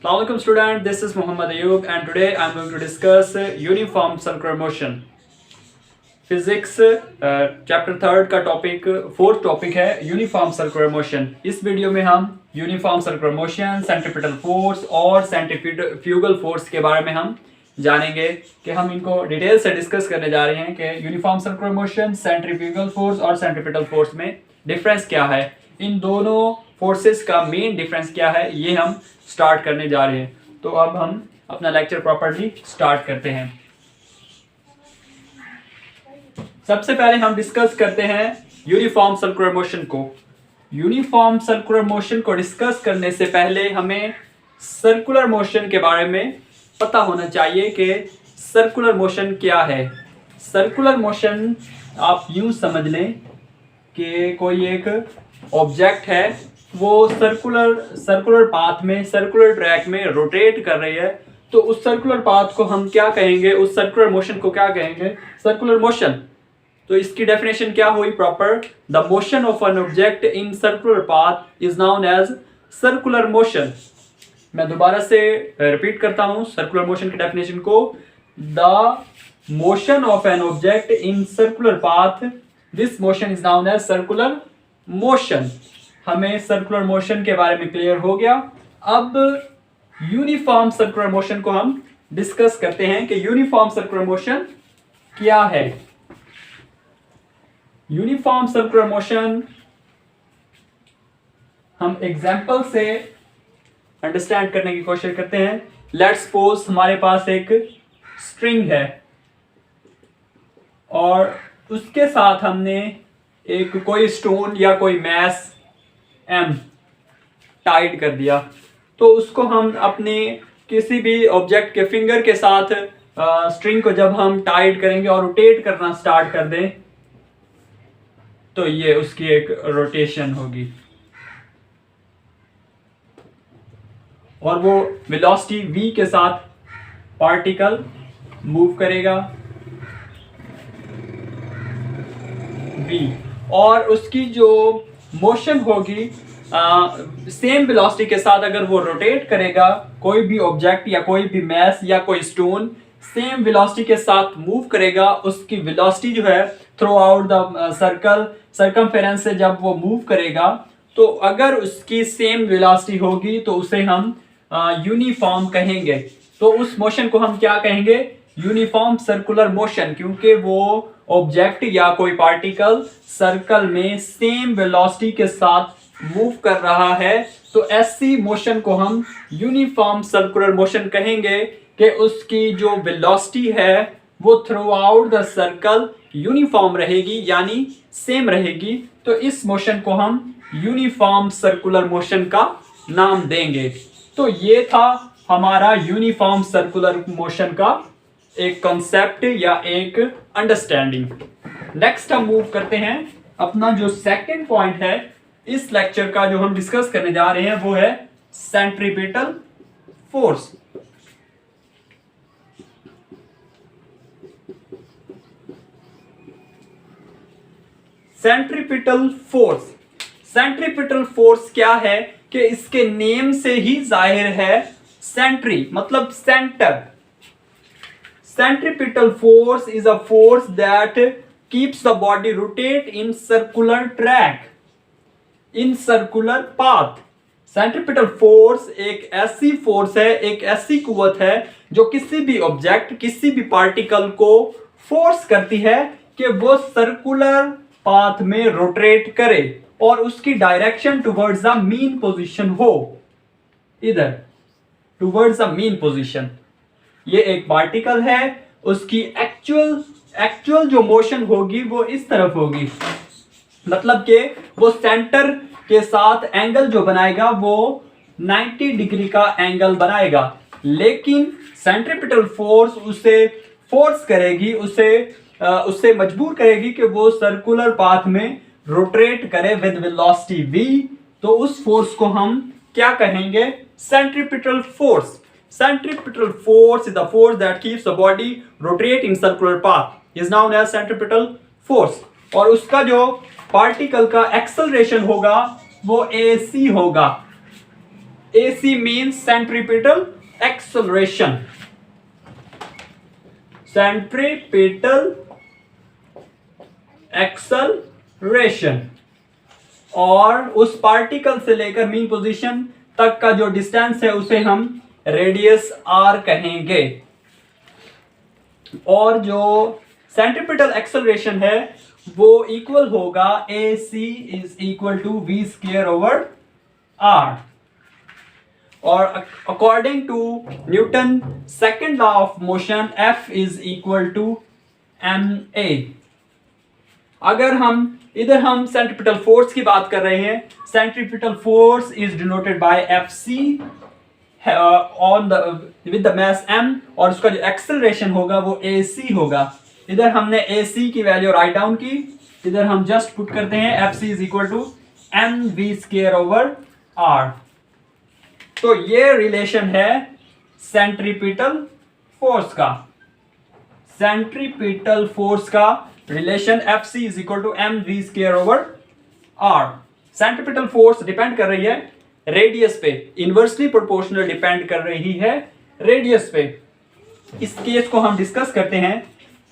Assalamualaikum student, this is Muhammad Ayub and today I am going to discuss uniform circular motion. Physics chapter third का topic fourth topic है uniform circular motion. इस video में हम uniform circular motion, centripetal force और centrifugal force के बारे में हम जानेंगे कि हम इनको डिटेल से डिस्कस करने जा रहे हैं कि uniform circular motion, centrifugal force और सेंट्रीपिटल फोर्स में डिफरेंस क्या है, इन दोनों फोर्सेस का मेन डिफरेंस क्या है, ये हम स्टार्ट करने जा रहे हैं। तो अब हम अपना लेक्चर प्रॉपर्ली स्टार्ट करते हैं। सबसे पहले हम डिस्कस करते हैं यूनिफॉर्म सर्कुलर मोशन को। यूनिफॉर्म सर्कुलर मोशन को डिस्कस करने से पहले हमें सर्कुलर मोशन के बारे में पता होना चाहिए कि सर्कुलर मोशन क्या है। सर्कुलर मोशन आप यूं समझ लें कि कोई एक ऑब्जेक्ट है, वो सर्कुलर पाथ में, सर्कुलर ट्रैक में रोटेट कर रही है, तो उस सर्कुलर पाथ को हम क्या कहेंगे, उस सर्कुलर मोशन को क्या कहेंगे, सर्कुलर मोशन। तो इसकी डेफिनेशन क्या हुई proper? The motion of an object in circular path is known as circular motion. मैं दोबारा से रिपीट करता हूं सर्कुलर मोशन की डेफिनेशन को। The motion of an object in circular path, this motion is known as circular motion. हमें circular motion के बारे में क्लियर हो गया। अब यूनिफॉर्म सर्कुलर मोशन को हम डिस्कस करते हैं कि यूनिफॉर्म सर्कुलर मोशन क्या है। यूनिफॉर्म सर्कुलर मोशन हम एग्जाम्पल से अंडरस्टैंड करने की कोशिश करते हैं। लेट्स सपोज हमारे पास एक स्ट्रिंग है और उसके साथ हमने एक कोई स्टोन या कोई मैस एम टाइड कर दिया। तो उसको हम अपने किसी भी ऑब्जेक्ट के फिंगर के साथ स्ट्रिंग को जब हम टाइड करेंगे और रोटेट करना स्टार्ट कर दें तो ये उसकी एक रोटेशन होगी और वो वेलोसिटी v के साथ पार्टिकल मूव करेगा v, और उसकी जो मोशन होगी सेम वेलोसिटी के साथ अगर वो रोटेट करेगा, कोई भी ऑब्जेक्ट या कोई भी मैस या कोई स्टोन सेम वेलोसिटी के साथ मूव करेगा, उसकी वेलोसिटी जो है through out the circle circumference से जब वो मूव करेगा, तो अगर उसकी सेम वेलोसिटी होगी तो उसे हम यूनिफॉर्म कहेंगे। तो उस मोशन को हम क्या कहेंगे? यूनिफॉर्म सर्कुलर मोशन, क्योंकि वो ऑब्जेक्ट या कोई पार्टिकल सर्कल में सेम वेलोसिटी के साथ मूव कर रहा है। तो ऐसी मोशन को हम यूनिफॉर्म सर्कुलर मोशन कहेंगे कि उसकी जो वेलोसिटी है वो through out the circle uniform रहेगी, यानी सेम रहेगी। तो इस मोशन को हम यूनिफॉर्म सर्कुलर मोशन का नाम देंगे। तो ये था हमारा यूनिफॉर्म सर्कुलर मोशन का एक कॉन्सेप्ट या एक अंडरस्टैंडिंग। नेक्स्ट हम मूव करते हैं। अपना जो सेकंड पॉइंट है इस लेक्चर का जो हम डिस्कस करने जा रहे हैं वो है centripetal force. Centripetal force, centripetal force क्या है कि इसके नेम से ही जाहिर है, सेंट्री मतलब centre. Centripetal force is a force that keeps the body rotate in circular track, in circular path. Centripetal force एक ऐसी फोर्स है, एक ऐसी कुव्वत है जो किसी भी ऑब्जेक्ट, किसी भी पार्टिकल को फोर्स करती है कि वो सर्कुलर पाथ में रोटेट करे और उसकी direction towards the mean position हो, इधर टुवर्ड्स द मीन पोजीशन। ये एक पार्टिकल है, उसकी एक्चुअल जो मोशन होगी वो इस तरफ होगी, मतलब कि वो सेंटर के साथ एंगल जो बनाएगा वो 90 डिग्री का एंगल बनाएगा, लेकिन सेंट्रीपिटल फोर्स उसे फोर्स करेगी, उससे मजबूर करेगी कि वो सर्कुलर पाथ में रोटेट करे विद वेलोसिटी v। तो उस फोर्स को हम क्या कहेंगे? Centripetal force. Centripetal force is the force that keeps the body rotate in circular path is known as centripetal force. और उसका जो पार्टिकल का एक्सेलरेशन होगा वो ac होगा। AC means centripetal acceleration. Centripetal acceleration. और उस पार्टिकल से लेकर मीन पोजीशन तक का जो डिस्टेंस है उसे हम रेडियस r कहेंगे। और जो सेंट्रीपिटल एक्सेलरेशन है वो इक्वल होगा AC is equal to v square over r। और according to Newton second law of motion F is equal to ma। अगर हम सेंट्रीपिटल फोर्स की बात कर रहे हैं, centripetal force is denoted by FC on the with the mass m, और उसका जो एक्सेलरेशन होगा वो AC होगा। इधर हमने AC की वैल्यू राइट डाउन की, इधर हम जस्ट पुट करते हैं FC is equal to mv square over r। तो ये रिलेशन है सेंट्रीपिटल फोर्स का। सेंट्रीपिटल फोर्स का relation FC is equal to mv square over r। Centripetal force depend कर रही है रेडियस पे, इनवर्सली प्रोपोर्शनल डिपेंड कर रही है रेडियस पे। इस केस को हम डिस्कस करते हैं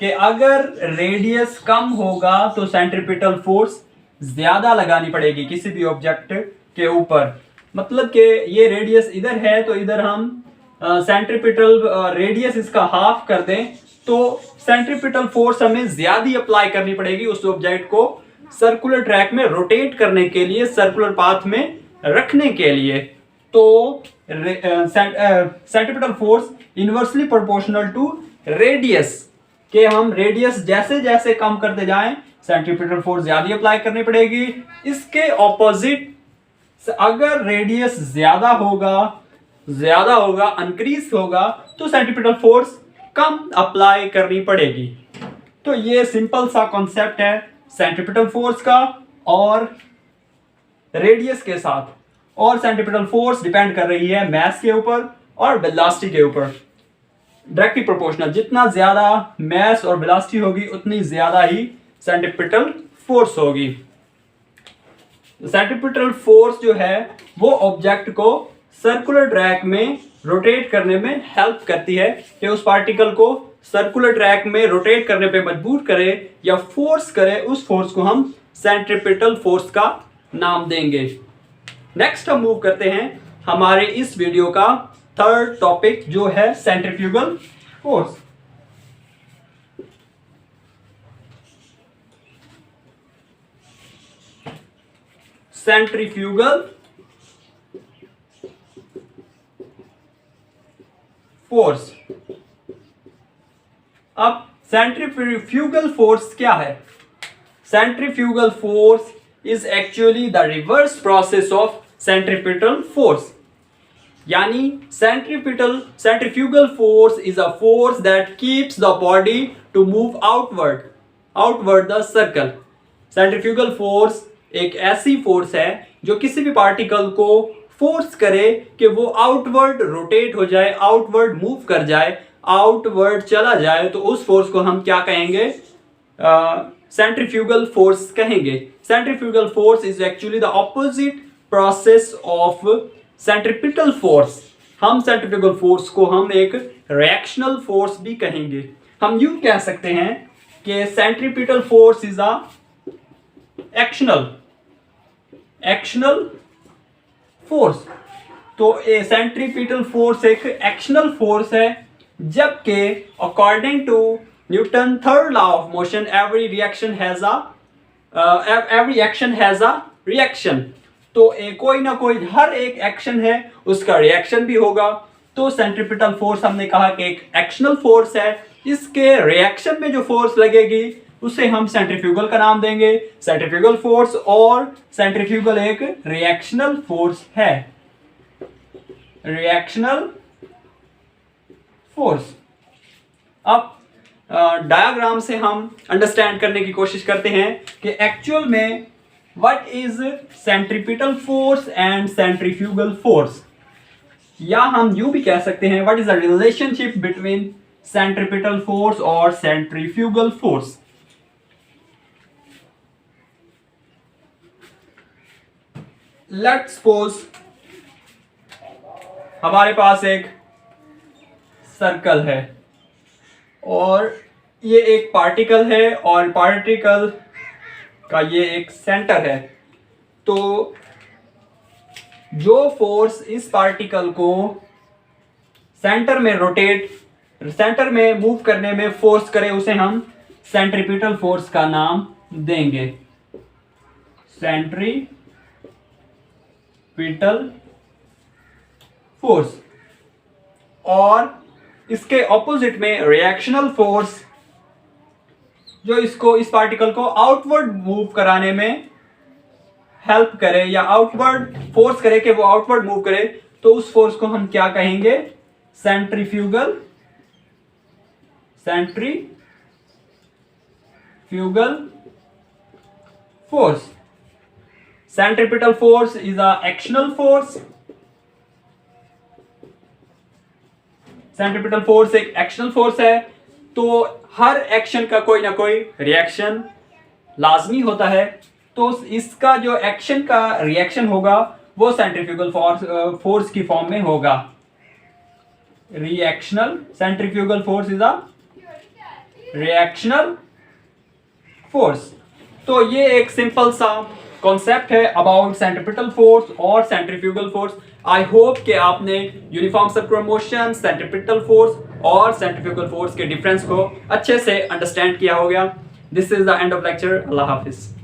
कि अगर रेडियस कम होगा तो सेंट्रीपिटल फोर्स ज्यादा लगानी पड़ेगी किसी भी ऑब्जेक्ट के ऊपर। मतलब कि ये रेडियस इधर है तो इधर हम सेंट्रीपिटल रेडियस इसका हाफ कर दें तो सेंट्रीपिटल फोर्स हमें ज्यादा अप्लाई करनी पड़ेगी उस ऑब्जेक्ट को सर्कुलर ट्रैक में रोटेट करने के लिए, सर्कुलर पाथ में रखने के लिए। तो centripetal force inversely proportional to radius के हम रेडियस जैसे जैसे कम करते जाएं सेंट्रीपिटल फोर्स ज्यादा अप्लाई करनी पड़ेगी। इसके ऑपोजिट अगर रेडियस ज्यादा होगा इंक्रीज होगा तो सेंट्रीपिटल फोर्स कम अप्लाई करनी पड़ेगी। तो ये सिंपल सा कॉन्सेप्ट है सेंट्रीपिटल फोर्स का और रेडियस के साथ। और सेंट्रीपिटल फोर्स डिपेंड कर रही है मास के ऊपर और वेलोसिटी के ऊपर, डायरेक्टली प्रोपोर्शनल। जितना ज्यादा मास और वेलोसिटी होगी उतनी ज्यादा ही सेंट्रीपिटल फोर्स होगी। सेंट्रीपिटल फोर्स जो है वो ऑब्जेक्ट को सर्कुलर ट्रैक में रोटेट करने में हेल्प करती है कि उस पार्टिकल को सर्कुलर ट्रैक में रोटेट करने पे मजबूर करे या फोर्स करे। उस फोर्स को हम सेंट्रीपिटल फोर्स का नाम देंगे। नेक्स्ट हम मूव करते हैं हमारे इस वीडियो का थर्ड टॉपिक जो है सेंट्रीफ्यूगल फोर्स। Centrifugal force. अब सेंट्रीफ्यूगल फोर्स क्या है? Centrifugal force is actually the reverse process of centripetal force। यानी centrifugal force is a force that keeps the body to move outward the circle। centrifugal force एक ऐसी force है जो किसी भी पार्टिकल को फोर्स करे कि वो आउटवर्ड रोटेट हो जाए, आउटवर्ड मूव कर जाए, आउटवर्ड चला जाए। तो उस फोर्स को हम क्या कहेंगे? सेंट्रीफ्यूगल फोर्स कहेंगे। Centrifugal force is actually the opposite process of centripetal force. हम सेंट्रीफ्यूगल फोर्स को हम एक रिएक्शनल फोर्स भी कहेंगे। हम यूं कह सकते हैं कि centripetal force is a actional force. तो ए सेंट्रीपिटल फोर्स एक एक्शनल फोर्स है, जबकि according to Newton third law of motion every action has a reaction। तो कोई ना कोई हर एक एक्शन है उसका रिएक्शन भी होगा। तो सेंट्रीपिटल फोर्स हमने कहा कि एक एक्शनल फोर्स है, इसके रिएक्शन में जो फोर्स लगेगी उसे हम सेंट्रीफ्यूगल का नाम देंगे, सेंट्रीफ्यूगल फोर्स। और सेंट्रीफ्यूगल एक रिएक्शनल फोर्स है, रिएक्शनल फोर्स। अब डायग्राम से हम अंडरस्टैंड करने की कोशिश करते हैं कि एक्चुअल में what is centripetal force and centrifugal force. या हम यूं भी कह सकते हैं what is the relationship between centripetal force और सेंट्रीफ्यूगल फोर्स। लेट्स सपोज हमारे पास एक सर्कल है और ये एक पार्टिकल है और पार्टिकल का ये एक सेंटर है। तो जो फोर्स इस पार्टिकल को सेंटर में मूव करने में फोर्स करे उसे हम सेंट्रीपिटल फोर्स का नाम देंगे। Centripetal force. और इसके ऑपोजिट में रिएक्शनल फोर्स, जो इस पार्टिकल को आउटवर्ड मूव कराने में हेल्प करे या आउटवर्ड फोर्स करे कि वो आउटवर्ड मूव करे, तो उस फोर्स को हम क्या कहेंगे? Centrifugal force. Centripetal force is a actional force. Centripetal force एक एक्शनल फोर्स है। तो हर एक्शन का कोई ना कोई रिएक्शन लाजमी होता है। तो इसका जो एक्शन का रिएक्शन होगा वो सेंट्रीफ्यूगल फोर्स की फॉर्म में होगा। Reactional centrifugal force is a reactional force. तो ये एक सिंपल सा कॉन्सेप्ट है अबाउट सेंट्रीपिटल फोर्स और सेंट्रीफ्यूगल फोर्स। आई होप कि आपने uniform circular motion, centripetal force और सेंट्रीफ्यूगल फोर्स के डिफरेंस को अच्छे से अंडरस्टैंड किया होगा। This is the end of lecture. Allah Hafiz.